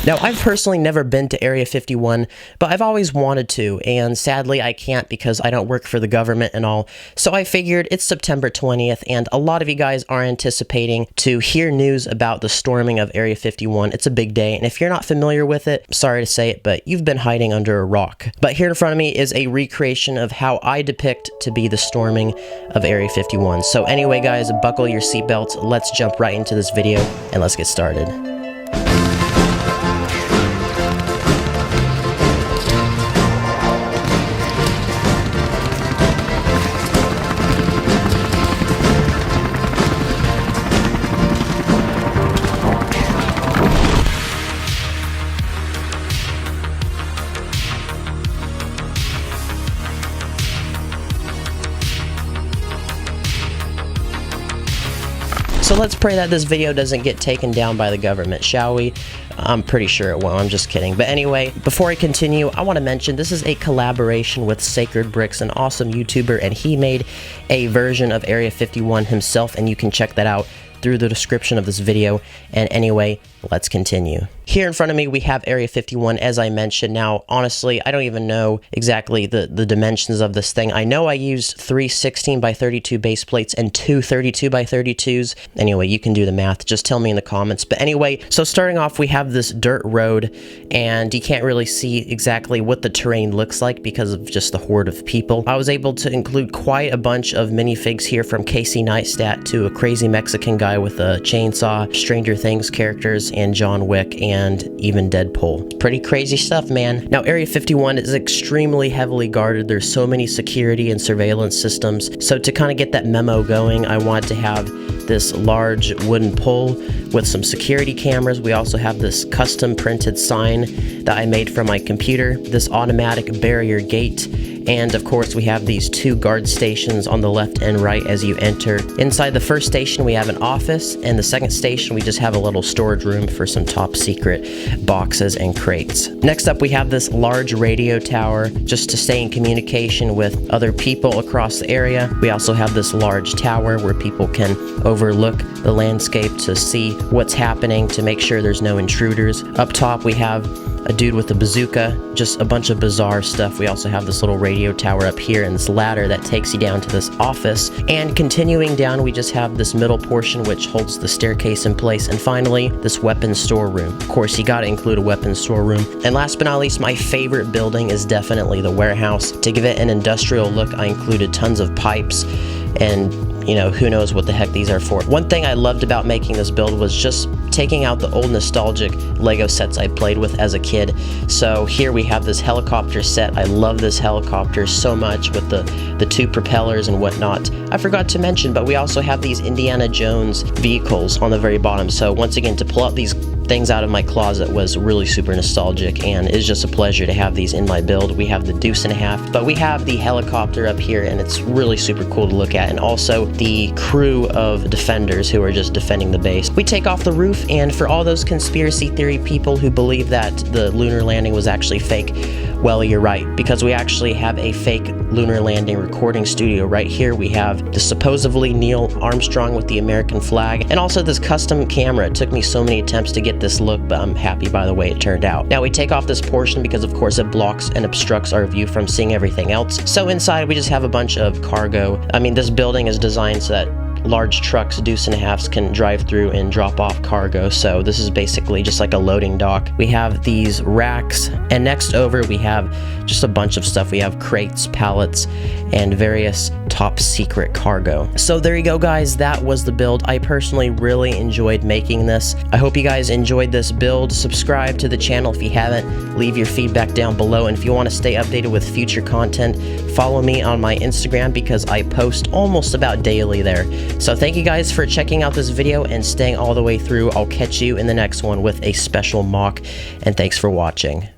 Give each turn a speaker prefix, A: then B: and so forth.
A: Now, I've personally never been to Area 51, but I've always wanted to, and sadly I can't because I don't work for the government and all. So I figured it's September 20th, and a lot of you guys are anticipating to hear news about the storming of Area 51. It's a big day, and if you're not familiar with it, sorry to say it, but you've been hiding under a rock. But here in front of me is a recreation of how I depict to be the storming of Area 51. So anyway, guys, buckle your seatbelts, let's jump right into this video, and let's get started. So let's pray that this video doesn't get taken down by the government, shall we? I'm pretty sure it won't, I'm just kidding. But anyway, before I continue, I want to mention this is a collaboration with Sacred Bricks, an awesome YouTuber, and he made a version of Area 51 himself, and you can check that out through the description of this video. And anyway, let's continue. Here in front of me, we have Area 51, as I mentioned. Now, honestly, I don't even know exactly the dimensions of this thing. I know I used 3 16 by 32 base plates and 2 32 by 32s. Anyway, you can do the math. Just tell me in the comments. But anyway, so starting off, we have this dirt road, and you can't really see exactly what the terrain looks like because of just the horde of people. I was able to include quite a bunch of minifigs here, from Casey Neistat to a crazy Mexican guy with a chainsaw, Stranger Things characters, and John Wick, and even Deadpool. Pretty crazy stuff, man. Now, Area 51 is extremely heavily guarded. There's so many security and surveillance systems. So to kind of get that memo going, I wanted to have this large wooden pole with some security cameras. We also have this custom printed sign that I made from my computer, this automatic barrier gate, and of course we have these 2 guard stations on the left and right as you enter. Inside the first station we have an office, and the second station we just have a little storage room for some top secret boxes and crates. Next up, we have this large radio tower just to stay in communication with other people across the area. We also have this large tower where people can overlook the landscape to see what's happening, to make sure there's no intruders. Up top we have a dude with a bazooka, just a bunch of bizarre stuff. We also have this little radio tower up here and this ladder that takes you down to this office. And continuing down, we just have this middle portion which holds the staircase in place. And finally, this weapons storeroom. Of course, you gotta include a weapons storeroom. And last but not least, my favorite building is definitely the warehouse. To give it an industrial look, I included tons of pipes, and you know, who knows what the heck these are for. One thing I loved about making this build was just taking out the old nostalgic Lego sets I played with as a kid. So here we have this helicopter set. I love this helicopter so much with the 2 propellers and whatnot. I forgot to mention, but we also have these Indiana Jones vehicles on the very bottom. So once again, to pull out these things out of my closet was really super nostalgic, and it's just a pleasure to have these in my build. We have the deuce and a half, but we have the helicopter up here, and it's really super cool to look at, and also the crew of defenders who are just defending the base. We take off the roof, and for all those conspiracy theory people who believe that the lunar landing was actually fake, well, you're right, because we actually have a fake lunar landing recording studio right here. We have the supposedly Neil Armstrong with the American flag, and also this custom camera. It took me so many attempts to get this look, but I'm happy by the way it turned out. Now we take off this portion because of course it blocks and obstructs our view from seeing everything else. So inside we just have a bunch of cargo. I mean, this building is designed so that large trucks, deuce and a halves, can drive through and drop off cargo. So this is basically just like a loading dock. We have these racks, and next over we have just a bunch of stuff. We have crates, pallets, and various top secret cargo. So there you go, guys. That was the build. I personally really enjoyed making this. I hope you guys enjoyed this build. Subscribe to the channel if you haven't. Leave your feedback down below, and if you want to stay updated with future content, follow me on my Instagram because I post almost about daily there. So thank you guys for checking out this video and staying all the way through. I'll catch you in the next one with a special MOC, and thanks for watching.